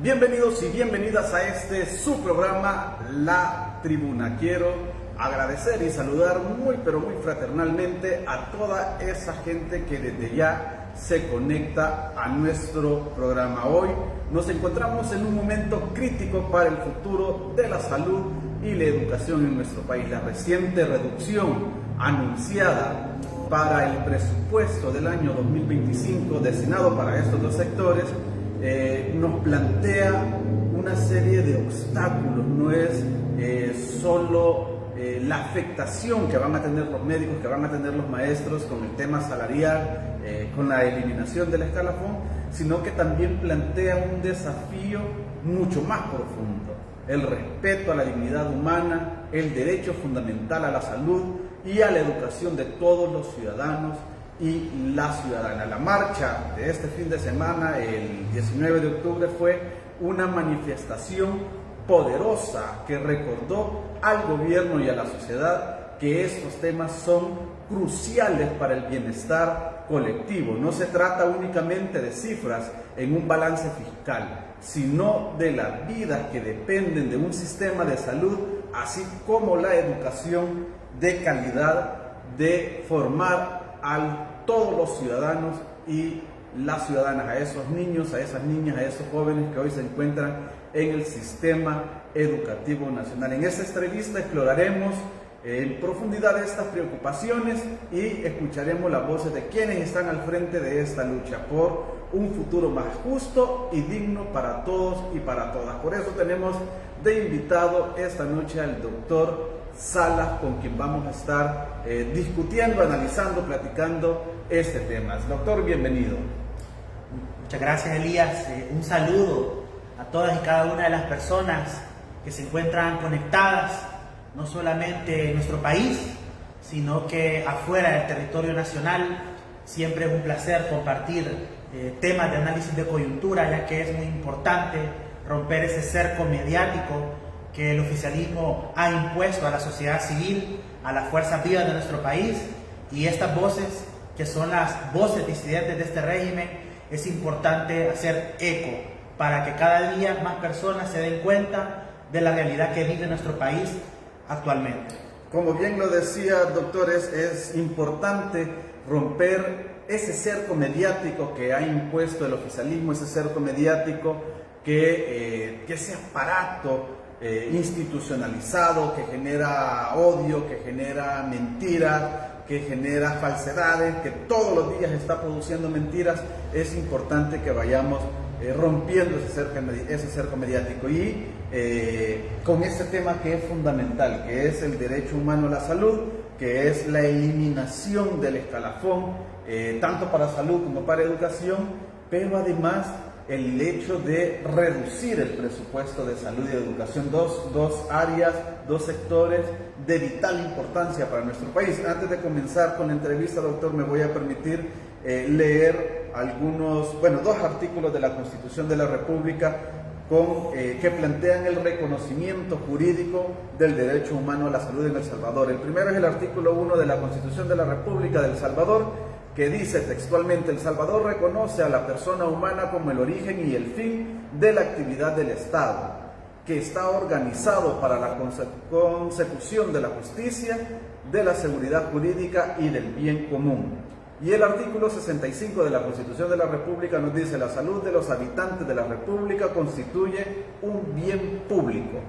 Bienvenidos y bienvenidas a este su programa La Tribuna. Quiero agradecer y saludar muy pero muy fraternalmente a toda esa gente que desde ya se conecta a nuestro programa. Hoy nos encontramos en un momento crítico para el futuro de la salud y la educación en nuestro país. La reciente reducción anunciada para el presupuesto del año 2025 destinado para estos dos sectores nos plantea una serie de obstáculos. No es solo la afectación que van a tener los médicos, que van a tener los maestros con el tema salarial, con la eliminación del escalafón, sino que también plantea un desafío mucho más profundo: el respeto a la dignidad humana, el derecho fundamental a la salud y a la educación de todos los ciudadanos y la ciudadana. La marcha de este fin de semana, el 19 de octubre, fue una manifestación poderosa que recordó al gobierno y a la sociedad que estos temas son cruciales para el bienestar colectivo. No se trata únicamente de cifras en un balance fiscal, sino de las vidas que dependen de un sistema de salud, así como la educación de calidad, de formar a todos los ciudadanos y las ciudadanas, a esos niños, a esas niñas, a esos jóvenes que hoy se encuentran en el sistema educativo nacional. En esta entrevista exploraremos en profundidad estas preocupaciones y escucharemos las voces de quienes están al frente de esta lucha por un futuro más justo y digno para todos y para todas. Por eso tenemos de invitado esta noche al doctor Salas, con quien vamos a estar discutiendo, analizando, platicando este tema. Doctor, bienvenido. Muchas gracias, Elías. Un saludo a todas y cada una de las personas que se encuentran conectadas, no solamente en nuestro país, sino que afuera del territorio nacional. Siempre es un placer compartir temas de análisis de coyuntura, ya que es muy importante romper ese cerco mediático que el oficialismo ha impuesto a la sociedad civil, a las fuerzas vivas de nuestro país, y estas voces, que son las voces disidentes de este régimen, es importante hacer eco para que cada día más personas se den cuenta de la realidad que vive nuestro país actualmente. Como bien lo decía, doctores, es importante romper ese cerco mediático que ha impuesto el oficialismo, ese cerco mediático que ese aparato institucionalizado que genera odio, que genera mentiras, que genera falsedades, que todos los días está produciendo mentiras. Es importante que vayamos rompiendo ese cerco mediático y con este tema que es fundamental, que es el derecho humano a la salud, que es la eliminación del escalafón, tanto para salud como para educación, pero además el hecho de reducir el presupuesto de salud y educación, dos áreas, dos sectores de vital importancia para nuestro país. Antes de comenzar con la entrevista, doctor, me voy a permitir leer dos artículos de la Constitución de la República que plantean el reconocimiento jurídico del derecho humano a la salud en El Salvador. El primero es el artículo 1 de la Constitución de la República de El Salvador, que dice textualmente: El Salvador reconoce a la persona humana como el origen y el fin de la actividad del Estado, que está organizado para la consecución de la justicia, de la seguridad jurídica y del bien común. Y el artículo 65 de la Constitución de la República nos dice: la salud de los habitantes de la República constituye un bien público.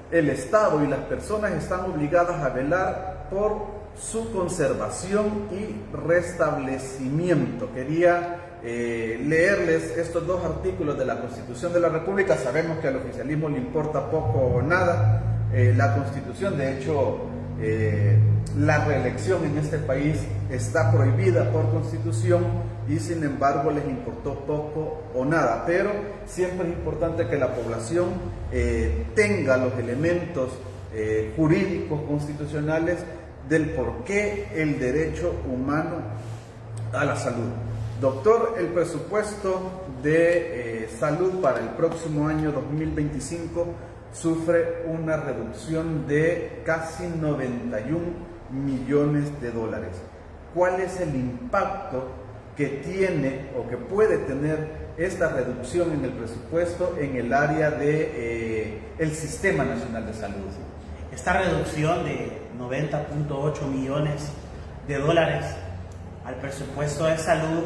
El Estado y las personas están obligadas a velar por su conservación y restablecimiento. Quería leerles estos dos artículos de la Constitución de la República. Sabemos que al oficialismo le importa poco o nada la Constitución. De hecho, la reelección en este país está prohibida por Constitución y sin embargo les importó poco o nada. Pero siempre es importante que la población tenga los elementos jurídicos constitucionales del por qué el derecho humano a la salud. Doctor, el presupuesto de salud para el próximo año 2025 sufre una reducción de casi 91 millones de dólares. ¿Cuál es el impacto que tiene o que puede tener esta reducción en el presupuesto en el área de el Sistema Nacional de Salud? Esta reducción de 90.8 millones de dólares al presupuesto de salud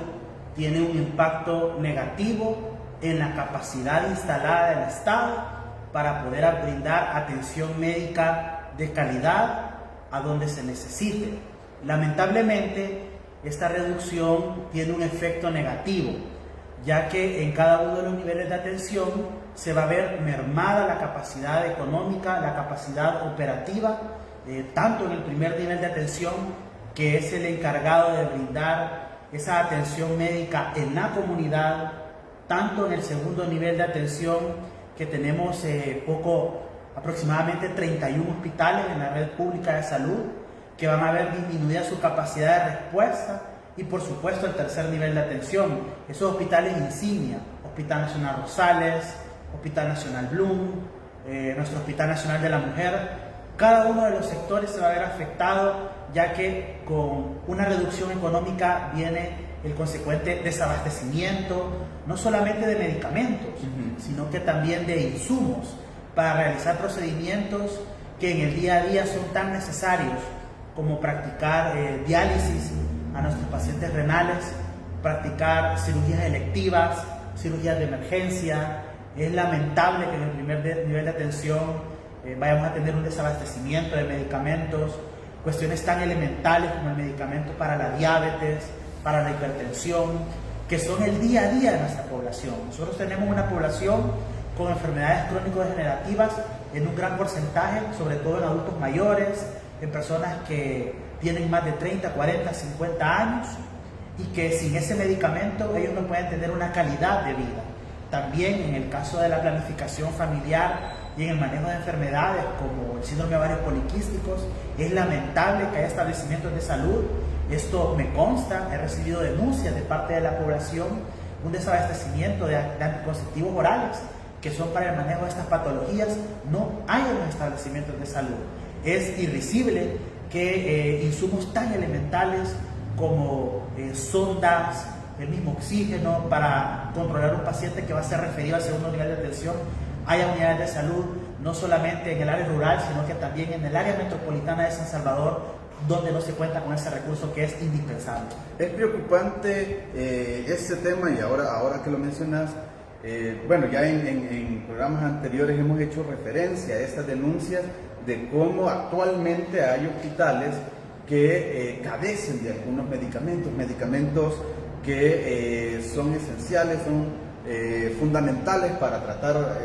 tiene un impacto negativo en la capacidad instalada del Estado para poder brindar atención médica de calidad a donde se necesite. Lamentablemente, esta reducción tiene un efecto negativo, ya que en cada uno de los niveles de atención se va a ver mermada la capacidad económica, la capacidad operativa, tanto en el primer nivel de atención, que es el encargado de brindar esa atención médica en la comunidad, tanto en el segundo nivel de atención, que tenemos aproximadamente 31 hospitales en la red pública de salud, que van a ver disminuida su capacidad de respuesta, y por supuesto el tercer nivel de atención, esos hospitales insignia, Hospital Nacional Rosales, Hospital Nacional Blum, nuestro Hospital Nacional de la Mujer. Cada uno de los sectores se va a ver afectado, ya que con una reducción económica viene el consecuente desabastecimiento, no solamente de medicamentos, sino que también de insumos para realizar procedimientos que en el día a día son tan necesarios, como practicar diálisis a nuestros pacientes renales, practicar cirugías electivas, cirugías de emergencia. Es lamentable que en el primer nivel de atención vayamos a tener un desabastecimiento de medicamentos, cuestiones tan elementales como el medicamento para la diabetes, para la hipertensión, que son el día a día de nuestra población. Nosotros tenemos una población con enfermedades crónico-degenerativas en un gran porcentaje, sobre todo en adultos mayores, en personas que tienen más de 30, 40, 50 años, y que sin ese medicamento ellos no pueden tener una calidad de vida. También en el caso de la planificación familiar y en el manejo de enfermedades como el síndrome de ovarios poliquísticos, es lamentable que haya establecimientos de salud. Esto me consta, he recibido denuncias de parte de la población, un desabastecimiento de anticonceptivos orales que son para el manejo de estas patologías, no hay en los establecimientos de salud. Es irrisible que insumos tan elementales como sondas, el mismo oxígeno para controlar un paciente que va a ser referido al segundo nivel de atención, haya unidades de salud no solamente en el área rural, sino que también en el área metropolitana de San Salvador, donde no se cuenta con ese recurso que es indispensable. Es preocupante este tema, y ahora que lo mencionas, bueno, ya en programas anteriores hemos hecho referencia a estas denuncias de cómo actualmente hay hospitales que carecen de algunos medicamentos que son esenciales, son fundamentales para tratar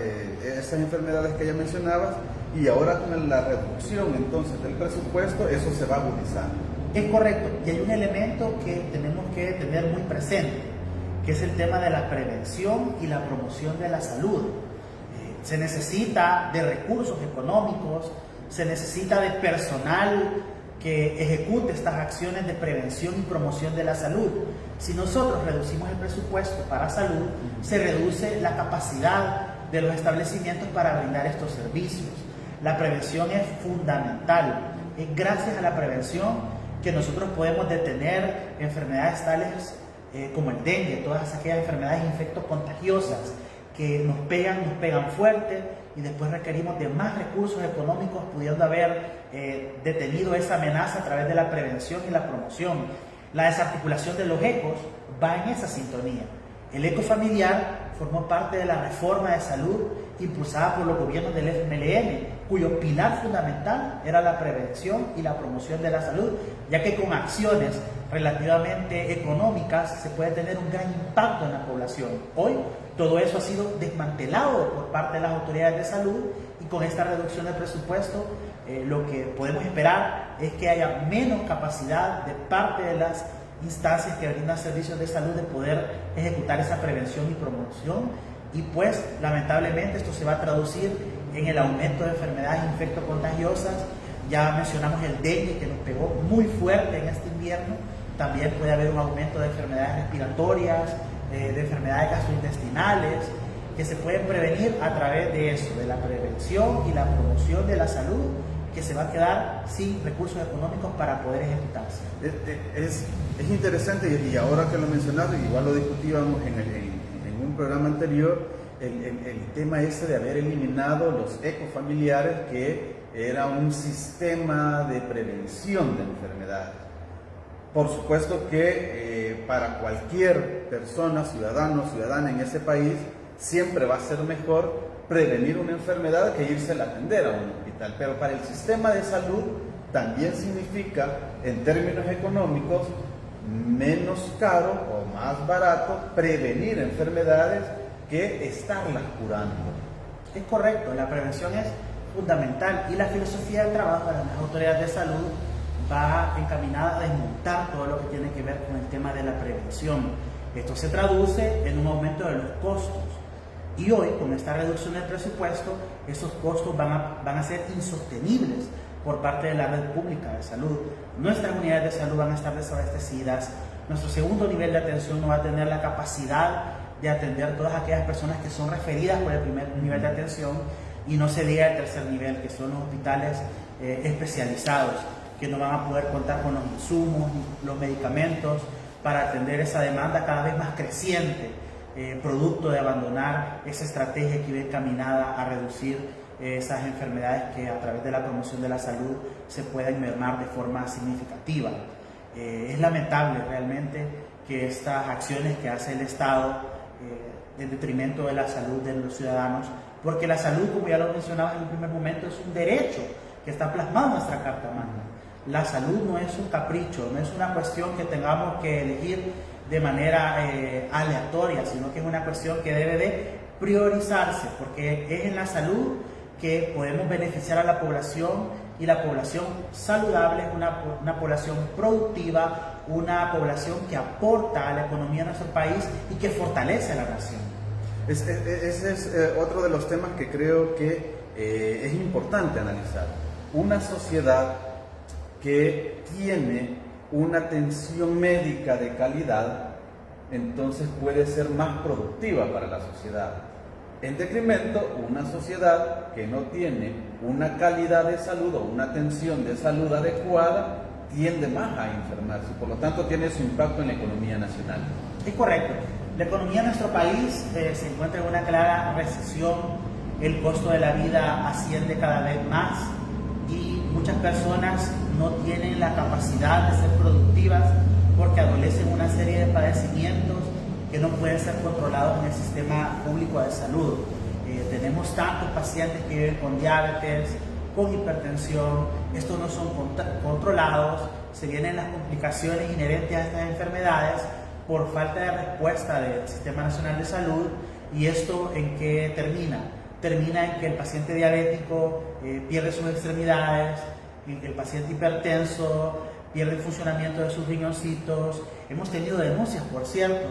esas enfermedades que ya mencionabas, y ahora con la reducción entonces del presupuesto eso se va agudizando. Es correcto, y hay un elemento que tenemos que tener muy presente, que es el tema de la prevención y la promoción de la salud. Se necesita de recursos económicos, se necesita de personal que ejecute estas acciones de prevención y promoción de la salud. Si nosotros reducimos el presupuesto para salud, se reduce la capacidad de los establecimientos para brindar estos servicios. La prevención es fundamental. Es gracias a la prevención que nosotros podemos detener enfermedades tales como el dengue, todas aquellas enfermedades infectocontagiosas que nos pegan fuerte, y después requerimos de más recursos económicos, pudiendo haber detenido esa amenaza a través de la prevención y la promoción. La desarticulación de los ECOs va en esa sintonía. El ECO familiar formó parte de la reforma de salud impulsada por los gobiernos del FMLN, cuyo pilar fundamental era la prevención y la promoción de la salud, ya que con acciones relativamente económicas se puede tener un gran impacto en la población. Hoy todo eso ha sido desmantelado por parte de las autoridades de salud, y con esta reducción del presupuesto lo que podemos esperar es que haya menos capacidad de parte de las instancias que brindan servicios de salud de poder ejecutar esa prevención y promoción, y pues lamentablemente esto se va a traducir en el aumento de enfermedades infectocontagiosas. Ya mencionamos el dengue, que nos pegó muy fuerte en este invierno. También puede haber un aumento de enfermedades respiratorias, de enfermedades gastrointestinales, que se pueden prevenir a través de eso, de la prevención y la promoción de la salud, que se va a quedar sin recursos económicos para poder ejecutarse. Es interesante, y ahora que lo mencionaste, igual lo discutíamos en en un programa anterior el tema ese de haber eliminado los ecofamiliares, que era un sistema de prevención de enfermedades. Por supuesto que para cualquier persona, ciudadano o ciudadana en ese país, siempre va a ser mejor prevenir una enfermedad que irse a atender a un hospital. Pero para el sistema de salud también significa, en términos económicos, menos caro o más barato prevenir enfermedades que estarlas curando. Es correcto, la prevención es fundamental, y la filosofía del trabajo de las autoridades de salud va encaminada a desmontar todo lo que tiene que ver con el tema de la prevención. Esto se traduce en un aumento de los costos, y hoy, con esta reducción del presupuesto, esos costos van a ser insostenibles por parte de la red pública de salud. Nuestras unidades de salud van a estar desabastecidas, nuestro segundo nivel de atención no va a tener la capacidad de atender todas aquellas personas que son referidas por el primer nivel de atención, y no se diga el tercer nivel, que son los hospitales especializados, que no van a poder contar con los insumos, los medicamentos para atender esa demanda cada vez más creciente, producto de abandonar esa estrategia que iba encaminada a reducir esas enfermedades que a través de la promoción de la salud se pueden mermar de forma significativa. Es lamentable realmente que estas acciones que hace el Estado en detrimento de la salud de los ciudadanos, porque la salud, como ya lo mencionaba en un primer momento, es un derecho que está plasmado en nuestra Carta Magna. La salud no es un capricho, no es una cuestión que tengamos que elegir de manera aleatoria, sino que es una cuestión que debe de priorizarse, porque es en la salud que podemos beneficiar a la población, y la población saludable es una población productiva, una población que aporta a la economía de nuestro país y que fortalece a la nación. Ese es otro de los temas que creo que es importante analizar. Una sociedad que tiene una atención médica de calidad, entonces puede ser más productiva para la sociedad. En detrimento, una sociedad que no tiene una calidad de salud o una atención de salud adecuada tiende más a enfermarse, por lo tanto tiene su impacto en la economía nacional. Es correcto. La economía de nuestro país se encuentra en una clara recesión, el costo de la vida asciende cada vez más y muchas personas no tienen la capacidad de ser productivas porque adolecen una serie de padecimientos que no pueden ser controlados en el sistema público de salud. Tenemos tantos pacientes que viven con diabetes, con hipertensión, estos no son controlados, se vienen las complicaciones inherentes a estas enfermedades por falta de respuesta del Sistema Nacional de Salud. ¿Y esto en qué termina? Termina en que el paciente diabético pierde sus extremidades, en que el paciente hipertenso pierde el funcionamiento de sus riñoncitos. Hemos tenido denuncias, por cierto,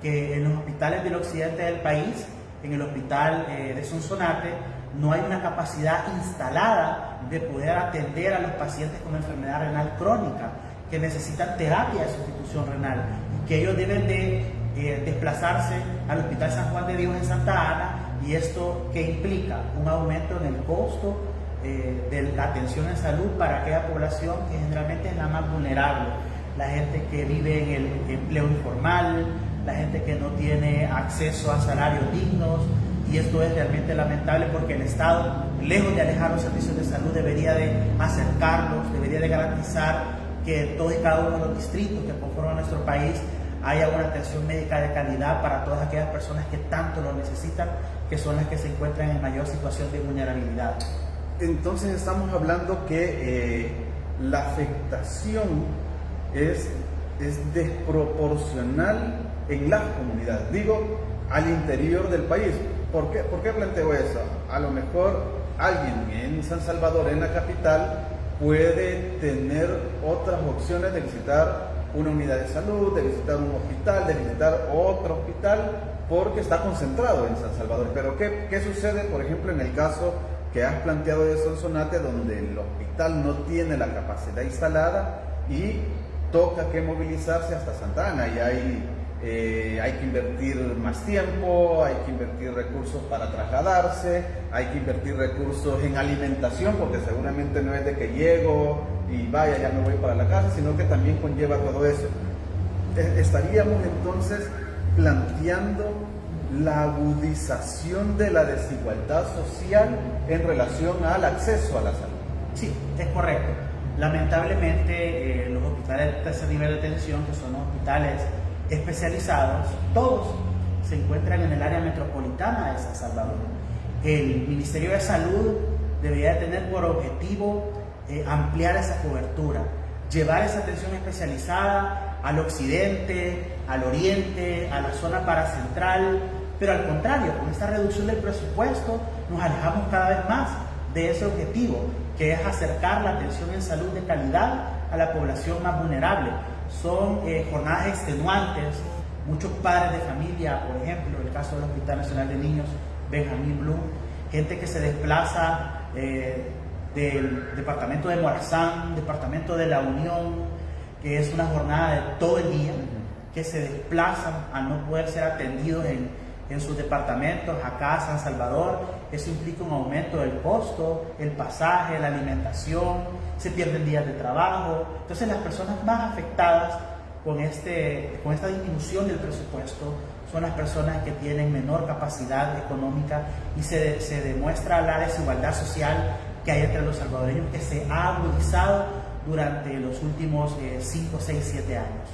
que en los hospitales del occidente del país, en el hospital de Sonsonate, no hay una capacidad instalada de poder atender a los pacientes con enfermedad renal crónica, que necesitan terapia de sustitución renal, y que ellos deben de desplazarse al Hospital San Juan de Dios en Santa Ana, y esto que implica un aumento en el costo de la atención en salud para aquella población que generalmente es la más vulnerable, la gente que vive en el empleo informal, la gente que no tiene acceso a salarios dignos. Y esto es realmente lamentable porque el Estado, lejos de alejar los servicios de salud, debería de acercarlos, debería de garantizar que en todos y cada uno de los distritos que conforman nuestro país haya una atención médica de calidad para todas aquellas personas que tanto lo necesitan, que son las que se encuentran en mayor situación de vulnerabilidad. Entonces estamos hablando que la afectación es desproporcional en las comunidades, digo, al interior del país. ¿Por qué planteo eso? A lo mejor alguien en San Salvador, en la capital, puede tener otras opciones de visitar una unidad de salud, de visitar un hospital, de visitar otro hospital, porque está concentrado en San Salvador. Pero ¿qué sucede, por ejemplo, en el caso que has planteado de Sonsonate, donde el hospital no tiene la capacidad instalada y toca que movilizarse hasta Santa Ana, y hay que invertir más tiempo, hay que invertir recursos para trasladarse, hay que invertir recursos en alimentación, porque seguramente no es de que llego y vaya, ya me voy para la casa, sino que también conlleva todo eso. Estaríamos entonces planteando la agudización de la desigualdad social en relación al acceso a la salud. Sí, es correcto. Lamentablemente, los hospitales de tercer nivel de atención, que son hospitales especializados, todos se encuentran en el área metropolitana de San Salvador. El Ministerio de Salud debería de tener por objetivo ampliar esa cobertura, llevar esa atención especializada al occidente, al oriente, a la zona paracentral, pero al contrario, con esta reducción del presupuesto nos alejamos cada vez más de ese objetivo, que es acercar la atención en salud de calidad a la población más vulnerable. Son jornadas extenuantes. Muchos padres de familia, por ejemplo, el caso del Hospital Nacional de Niños Benjamín Blum, gente que se desplaza del departamento de Morazán, departamento de La Unión, que es una jornada de todo el día, que se desplazan a no poder ser atendidos en sus departamentos, acá a San Salvador. Eso implica un aumento del costo, el pasaje, la alimentación, se pierden días de trabajo. Entonces las personas más afectadas con esta disminución del presupuesto son las personas que tienen menor capacidad económica, y se demuestra la desigualdad social que hay entre los salvadoreños, que se ha agudizado durante los últimos 5, 6, 7 años.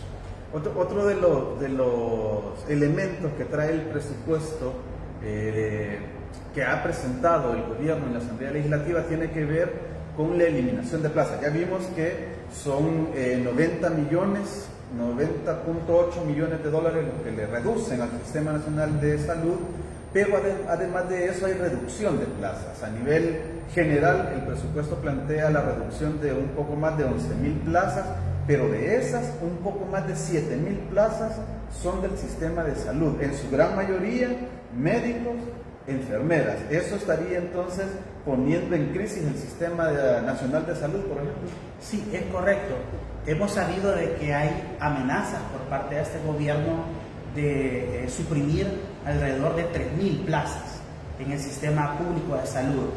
Otro de los elementos que trae el presupuesto que ha presentado el gobierno en la Asamblea Legislativa tiene que ver con la eliminación de plazas. Ya vimos que son 90.8 millones de dólares los que le reducen al Sistema Nacional de Salud, pero además de eso hay reducción de plazas. A nivel general, el presupuesto plantea la reducción de un poco más de 11.000 plazas, pero de esas, un poco más de 7.000 plazas son del sistema de salud, en su gran mayoría médicos, enfermeras. Eso estaría entonces poniendo en crisis el Sistema Nacional de Salud, por ejemplo. Sí, es correcto. Hemos sabido de que hay amenazas por parte de este gobierno de suprimir alrededor de 3.000 plazas en el sistema público de salud.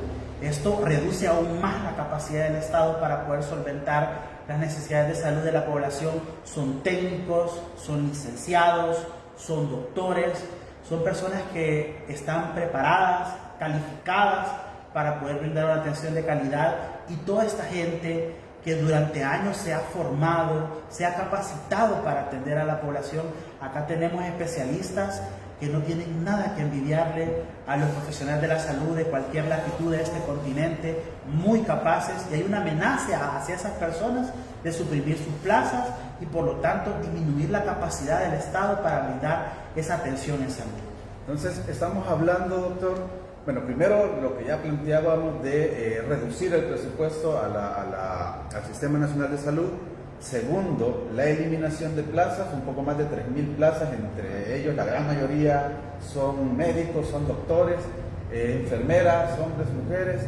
Esto reduce aún más la capacidad del Estado para poder solventar las necesidades de salud de la población. Son técnicos, son licenciados, son doctores, son personas que están preparadas, calificadas para poder brindar una atención de calidad, y toda esta gente que durante años se ha formado, se ha capacitado para atender a la población. Acá tenemos especialistas que no tienen nada que envidiarle a los profesionales de la salud de cualquier latitud de este continente, muy capaces, y hay una amenaza hacia esas personas de suprimir sus plazas y por lo tanto disminuir la capacidad del Estado para brindar esa atención en salud. Entonces estamos hablando, doctor, bueno, primero lo que ya planteábamos de reducir el presupuesto al Sistema Nacional de Salud. Segundo, la eliminación de plazas, un poco más de 3.000 plazas, entre ellos la gran mayoría son médicos, son doctores, enfermeras, hombres, mujeres.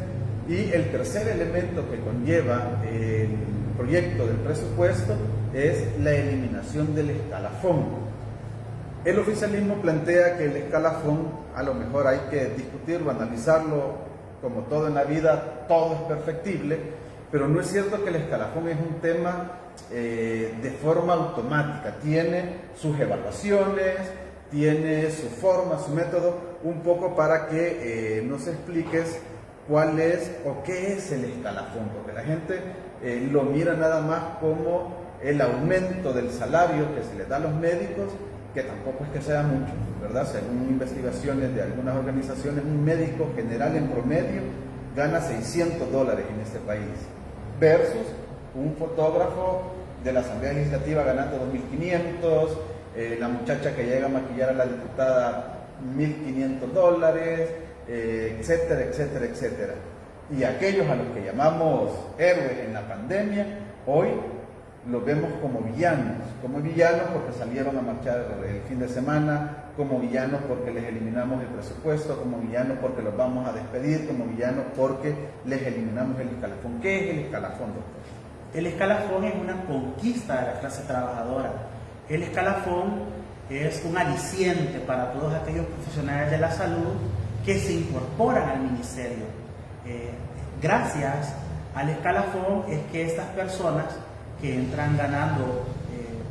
Y el tercer elemento que conlleva el proyecto del presupuesto es la eliminación del escalafón. El oficialismo plantea que el escalafón, a lo mejor hay que discutirlo, analizarlo, como todo en la vida, todo es perfectible, pero no es cierto que el escalafón es un tema de forma automática. Tiene sus evaluaciones, tiene su forma, su método, un poco para que nos expliques cuál es o qué es el escalafón, porque la gente lo mira nada más como el aumento del salario que se le da a los médicos, que tampoco es que sea mucho, ¿verdad? Según investigaciones de algunas organizaciones, un médico general en promedio gana $600 en este país, versus un fotógrafo de la Asamblea Legislativa ganando 2.500, la muchacha que llega a maquillar a la diputada $1.500, etcétera, etcétera, etcétera. Y aquellos a los que llamamos héroes en la pandemia, hoy los vemos como villanos porque salieron a marchar el fin de semana, como villanos porque les eliminamos el presupuesto, como villanos porque los vamos a despedir, como villanos porque les eliminamos el escalafón. ¿Qué es el escalafón, doctor? El escalafón es una conquista de la clase trabajadora. El escalafón es un aliciente para todos aquellos profesionales de la salud que se incorporan al ministerio. Gracias al escalafón es que estas personas que entran ganando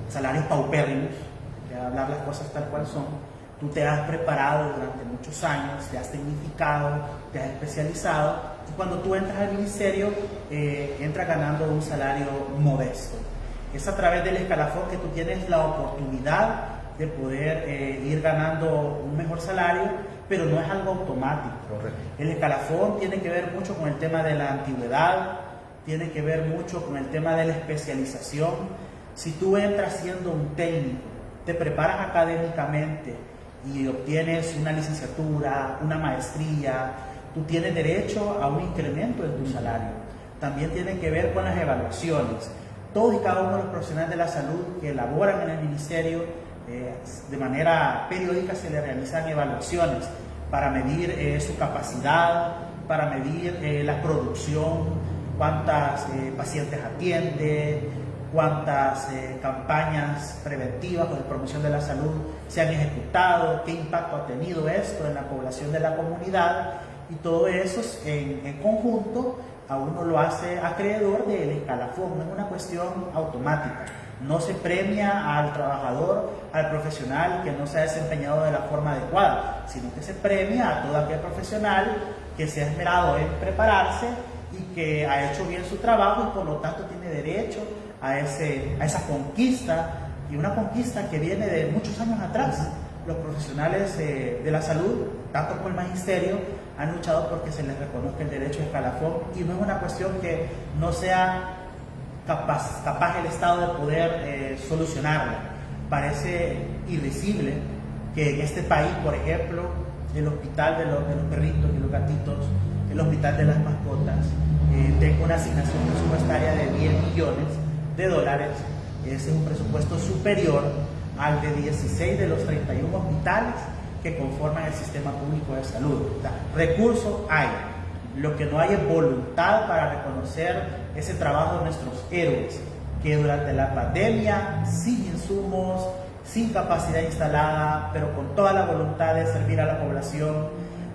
salarios paupérrimos, de hablar las cosas tal cual son, tú te has preparado durante muchos años, te has tecnificado, te has especializado, y cuando tú entras al ministerio, entras ganando un salario modesto. Es a través del escalafón que tú tienes la oportunidad de poder ir ganando un mejor salario, pero no es algo automático. Correcto. El escalafón tiene que ver mucho con el tema de la antigüedad, tiene que ver mucho con el tema de la especialización. Si tú entras siendo un técnico, te preparas académicamente y obtienes una licenciatura, una maestría, tú tienes derecho a un incremento de tu salario. También tiene que ver con las evaluaciones. Todos y cada uno de los profesionales de la salud que laboran en el ministerio, de manera periódica se le realizan evaluaciones para medir su capacidad, para medir la producción, cuántas pacientes atiende, cuántas campañas preventivas o de promoción de la salud se han ejecutado, qué impacto ha tenido esto en la población de la comunidad, y todo eso en conjunto a uno lo hace acreedor del escalafón. No es una cuestión automática. No se premia al trabajador, al profesional que no se ha desempeñado de la forma adecuada, sino que se premia a todo aquel profesional que se ha esmerado en prepararse y que ha hecho bien su trabajo, y por lo tanto tiene derecho a esa conquista, y una conquista que viene de muchos años atrás. Los profesionales de la salud, tanto como el magisterio, han luchado porque se les reconozca el derecho de escalafón, y no es una cuestión que no sea capaz el Estado de poder solucionarla. Parece irrisible que en este país, por ejemplo, el hospital de los perritos y los gatitos, el hospital de las mascotas, tenga una asignación presupuestaria de $10 millones. Ese es un presupuesto superior al de 16 de los 31 hospitales que conforman el sistema público de salud. O sea, recursos hay. Lo que no hay es voluntad para reconocer ese trabajo de nuestros héroes, que durante la pandemia, sin insumos, sin capacidad instalada, pero con toda la voluntad de servir a la población,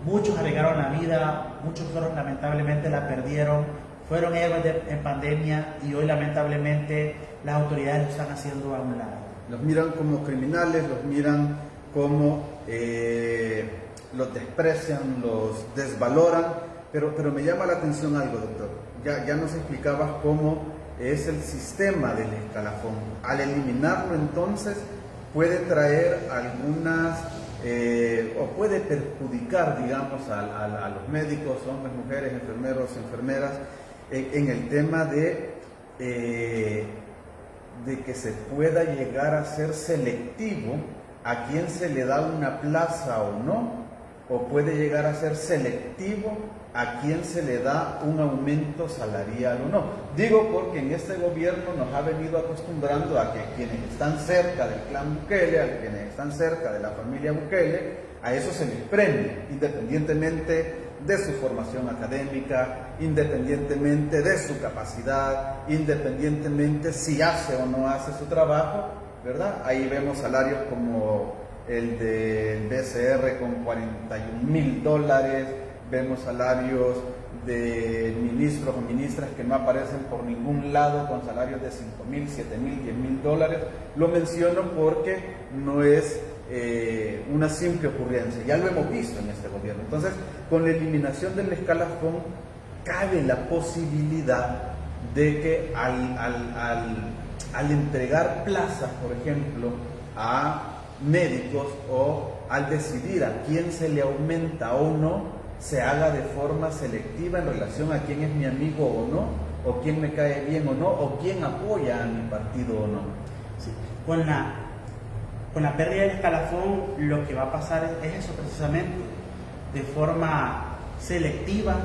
muchos arriesgaron la vida, muchos otros lamentablemente la perdieron, fueron héroes en pandemia, y hoy lamentablemente las autoridades lo están haciendo a un lado. Los miran como criminales, los miran como los desprecian, los desvaloran. Pero me llama la atención algo, doctor. Ya nos explicabas cómo es el sistema del escalafón. Al eliminarlo, entonces, puede traer algunas, o puede perjudicar, digamos, a los médicos, hombres, mujeres, enfermeros, enfermeras, en el tema de que se pueda llegar a ser selectivo a quién se le da una plaza o no, o puede llegar a ser selectivo a quién se le da un aumento salarial o no. Digo porque en este gobierno nos ha venido acostumbrando a que quienes están cerca del clan Bukele, a quienes están cerca de la familia Bukele, a eso se les premia, independientemente de su formación académica, independientemente de su capacidad, independientemente si hace o no hace su trabajo, ¿verdad? Ahí vemos salarios como el del BCR con $41,000, vemos salarios de ministros o ministras que no aparecen por ningún lado con salarios de $5,000, $7,000, $10,000. Lo menciono porque no es una simple ocurrencia, ya lo hemos visto en este gobierno. Entonces, con la eliminación del escalafón, cabe la posibilidad de que al entregar plazas, por ejemplo, a médicos, o al decidir a quién se le aumenta o no, se haga de forma selectiva en relación a quién es mi amigo o no, o quién me cae bien o no, o quién apoya a mi partido o no. Sí. Con la pérdida del escalafón, lo que va a pasar es eso precisamente, de forma selectiva,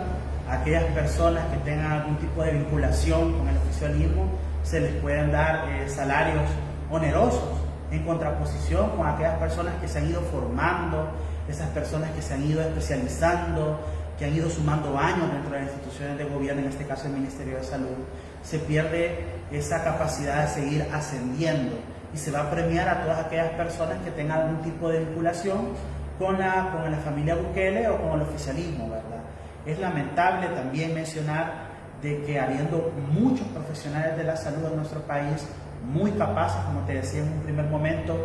a aquellas personas que tengan algún tipo de vinculación con el oficialismo, se les pueden dar salarios onerosos, en contraposición con aquellas personas que se han ido formando, esas personas que se han ido especializando, que han ido sumando años dentro de las instituciones de gobierno, en este caso el Ministerio de Salud. Se pierde esa capacidad de seguir ascendiendo, y se va a premiar a todas aquellas personas que tengan algún tipo de vinculación con la familia Bukele o con el oficialismo, ¿verdad? Es lamentable también mencionar de que, habiendo muchos profesionales de la salud en nuestro país muy capaces, como te decía en un primer momento,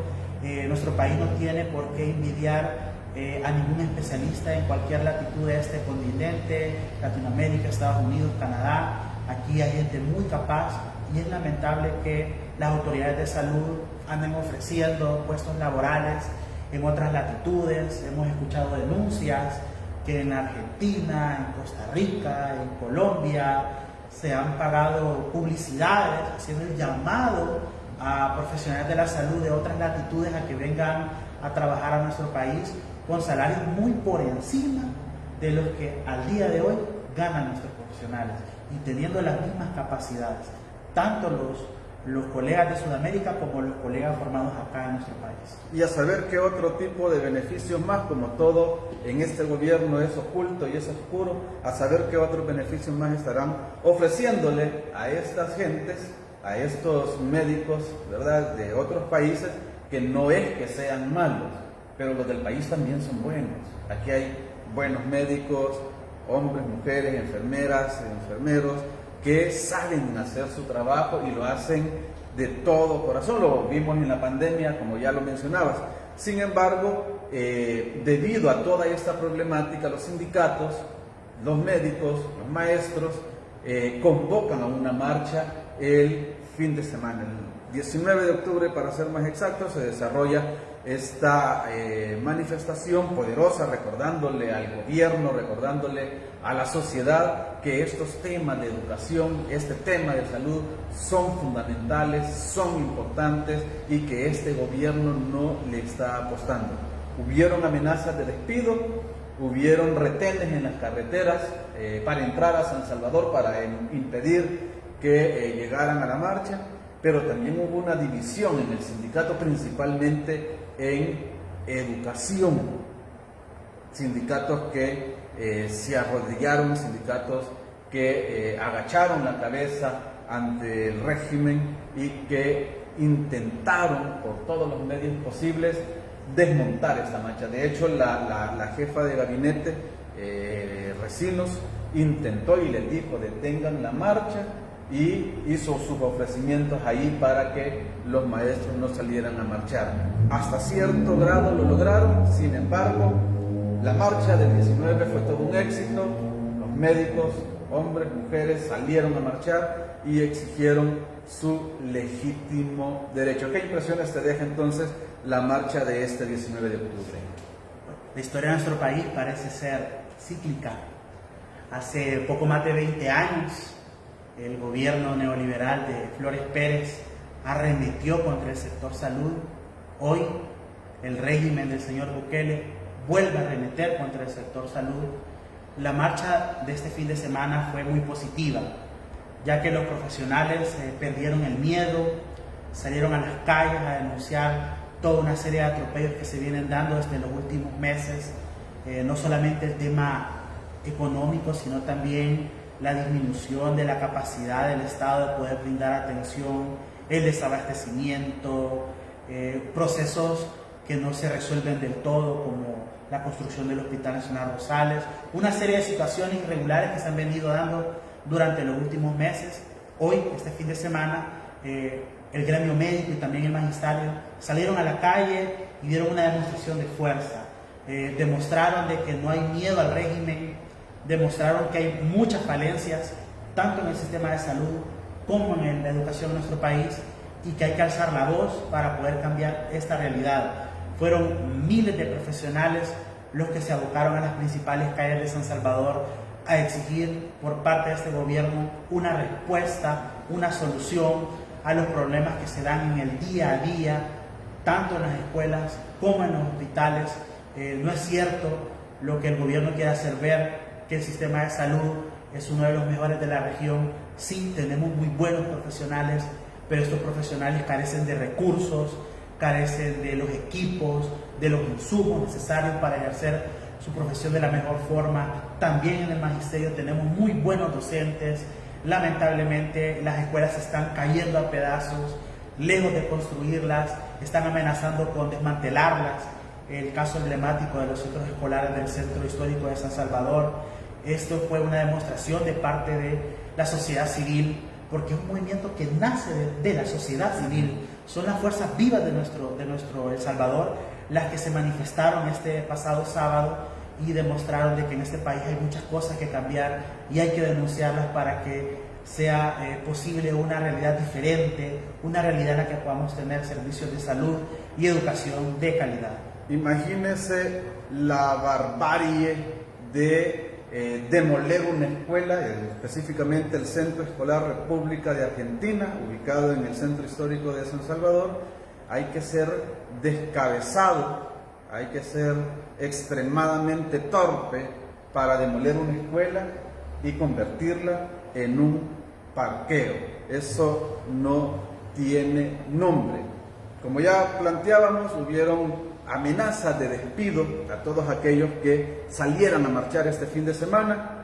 Nuestro país no tiene por qué envidiar a ningún especialista en cualquier latitud de este continente, Latinoamérica, Estados Unidos, Canadá. Aquí hay gente muy capaz y es lamentable que las autoridades de salud anden ofreciendo puestos laborales en otras latitudes. Hemos escuchado denuncias que en Argentina, en Costa Rica, en Colombia se han pagado publicidades haciendo el llamado a profesionales de la salud de otras latitudes a que vengan a trabajar a nuestro país con salarios muy por encima de los que al día de hoy ganan nuestros profesionales y teniendo las mismas capacidades, tanto los colegas de Sudamérica como los colegas formados acá en nuestro país. Y a saber qué otro tipo de beneficios más, como todo en este gobierno es oculto y es oscuro, a saber qué otros beneficios más estarán ofreciéndole a estas gentes, a estos médicos, ¿verdad?, de otros países, que no es que sean malos, pero los del país también son buenos. Aquí hay buenos médicos, hombres, mujeres, enfermeras, enfermeros, que saben hacer su trabajo y lo hacen de todo corazón. Lo vimos en la pandemia, como ya lo mencionabas. Sin embargo, debido a toda esta problemática, los sindicatos, los médicos, los maestros, convocan a una marcha el fin de semana. El 19 de octubre, para ser más exactos, se desarrolla esta manifestación poderosa, recordándole al gobierno, recordándole a la sociedad que estos temas de educación, este tema de salud son fundamentales, son importantes y que este gobierno no le está apostando. Hubieron amenazas de despido, hubieron retenes en las carreteras para entrar a San Salvador, para impedir que llegaran a la marcha, pero también hubo una división en el sindicato, principalmente en educación. Sindicatos que se arrodillaron, sindicatos que agacharon la cabeza ante el régimen y que intentaron por todos los medios posibles desmontar esta marcha. De hecho, la jefa de gabinete, Recinos, intentó y les dijo: detengan la marcha, y hizo sus ofrecimientos ahí para que los maestros no salieran a marchar. Hasta cierto grado lo lograron. Sin embargo, la marcha del 19 fue todo un éxito. Los médicos, hombres, mujeres, salieron a marchar y exigieron su legítimo derecho. ¿Qué impresiones te deja entonces la marcha de este 19 de octubre? La historia de nuestro país parece ser cíclica. Hace poco más de 20 años, el gobierno neoliberal de Flores Pérez arremetió contra el sector salud. Hoy, el régimen del señor Bukele vuelve a arremeter contra el sector salud. La marcha de este fin de semana fue muy positiva, ya que los profesionales perdieron el miedo, salieron a las calles a denunciar toda una serie de atropellos que se vienen dando desde los últimos meses, no solamente el tema económico, sino también la disminución de la capacidad del Estado de poder brindar atención, el desabastecimiento, procesos que no se resuelven del todo, como la construcción del Hospital Nacional Rosales, una serie de situaciones irregulares que se han venido dando durante los últimos meses. Hoy, este fin de semana, el gremio médico y también el magisterio salieron a la calle y dieron una demostración de fuerza. Demostraron de que no hay miedo al régimen, demostraron que hay muchas falencias, tanto en el sistema de salud como en la educación de nuestro país, y que hay que alzar la voz para poder cambiar esta realidad. Fueron miles de profesionales los que se abocaron a las principales calles de San Salvador a exigir por parte de este gobierno una respuesta, una solución a los problemas que se dan en el día a día, tanto en las escuelas como en los hospitales. No es cierto lo que el gobierno quiere hacer ver, que el sistema de salud es uno de los mejores de la región. Sí, tenemos muy buenos profesionales, pero estos profesionales carecen de recursos, carecen de los equipos, de los insumos necesarios para ejercer su profesión de la mejor forma. También en el magisterio tenemos muy buenos docentes. Lamentablemente las escuelas se están cayendo a pedazos, lejos de construirlas, están amenazando con desmantelarlas. El caso emblemático de los centros escolares del Centro Histórico de San Salvador. Esto fue una demostración de parte de la sociedad civil, porque es un movimiento que nace de la sociedad civil. son las fuerzas vivas de nuestro El Salvador las que se manifestaron este pasado sábado y demostraron de que en este país hay muchas cosas que cambiar y hay que denunciarlas para que sea posible una realidad diferente, una realidad en la que podamos tener servicios de salud y educación de calidad. Imagínese la barbarie de demoler una escuela, específicamente el Centro Escolar República de Argentina, ubicado en el centro histórico de San Salvador. Hay que ser descabezado, hay que ser extremadamente torpe para demoler una escuela y convertirla en un parqueo. Eso no tiene nombre. Como ya planteábamos, hubieron amenazas de despido a todos aquellos que salieran a marchar este fin de semana.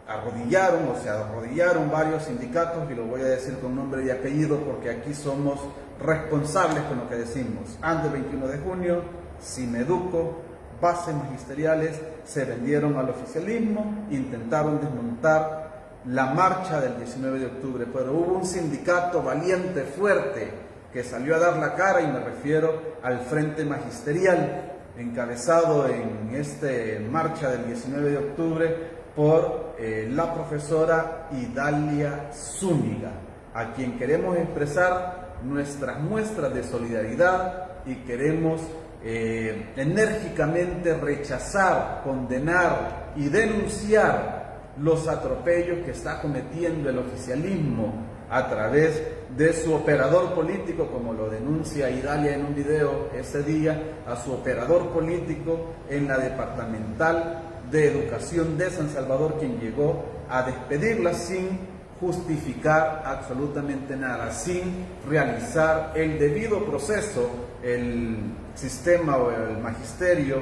Se arrodillaron varios sindicatos, y lo voy a decir con nombre y apellido porque aquí somos responsables con lo que decimos. Andes 21 de junio, Simeduco, bases magisteriales se vendieron al oficialismo, intentaron desmontar la marcha del 19 de octubre, pero hubo un sindicato valiente, fuerte, que salió a dar la cara, y me refiero al Frente Magisterial, encabezado en esta marcha del 19 de octubre por la profesora Idalia Zúñiga, a quien queremos expresar nuestras muestras de solidaridad y queremos enérgicamente rechazar, condenar y denunciar los atropellos que está cometiendo el oficialismo a través de su operador político, como lo denuncia Idalia en un video ese día, a su operador político en la Departamental de Educación de San Salvador, quien llegó a despedirla sin justificar absolutamente nada, sin realizar el debido proceso. El sistema o el magisterio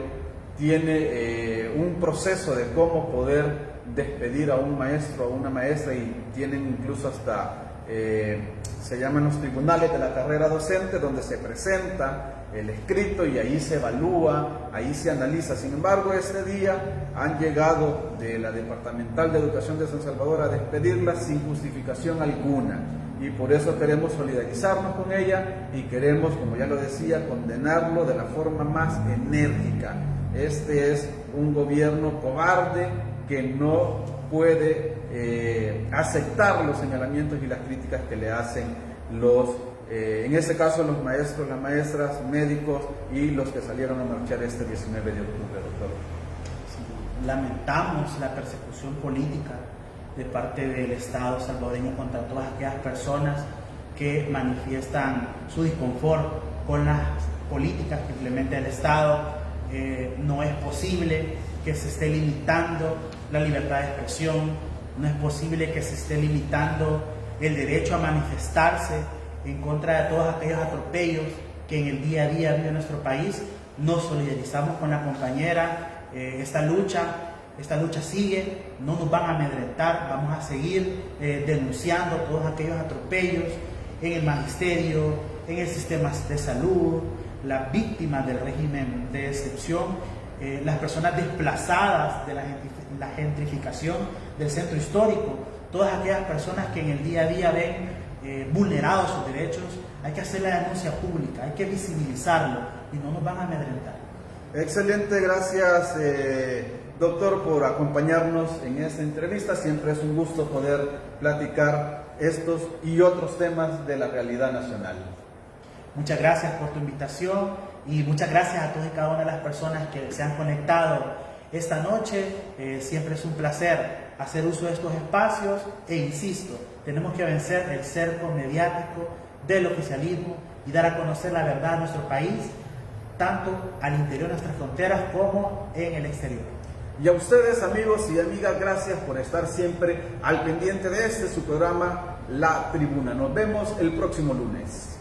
tiene un proceso de cómo poder despedir a un maestro o una maestra, y tienen incluso hasta se llaman los tribunales de la carrera docente, donde se presenta el escrito y ahí se evalúa, ahí se analiza. Sin embargo, este día han llegado de la Departamental de Educación de San Salvador a despedirla sin justificación alguna, y por eso queremos solidarizarnos con ella y queremos, como ya lo decía, condenarlo de la forma más enérgica. Este es un gobierno cobarde que no puede aceptar los señalamientos y las críticas que le hacen en este caso los maestros, las maestras, médicos y los que salieron a marchar este 19 de octubre, doctor. Sí, lamentamos la persecución política de parte del Estado salvadoreño contra todas aquellas personas que manifiestan su disconfort con las políticas que implementa el Estado. No es posible que se esté limitando la libertad de expresión, no es posible que se esté limitando el derecho a manifestarse en contra de todos aquellos atropellos que en el día a día vive nuestro país. Nos solidarizamos con la compañera. Esta lucha sigue, no nos van a amedrentar, vamos a seguir denunciando todos aquellos atropellos en el magisterio, en el sistema de salud, las víctimas del régimen de excepción, las personas desplazadas de la gentrificación del centro histórico, todas aquellas personas que en el día a día ven vulnerados sus derechos. Hay que hacer la denuncia pública, hay que visibilizarlo y no nos van a amedrentar. Excelente, gracias doctor por acompañarnos en esta entrevista. Siempre es un gusto poder platicar estos y otros temas de la realidad nacional. Muchas gracias por tu invitación y muchas gracias a todas y cada una de las personas que se han conectado esta noche. Siempre es un placer hacer uso de estos espacios e insisto, tenemos que vencer el cerco mediático del oficialismo y dar a conocer la verdad de nuestro país, tanto al interior de nuestras fronteras como en el exterior. Y a ustedes, amigos y amigas, gracias por estar siempre al pendiente de su programa La Tribuna. Nos vemos el próximo lunes.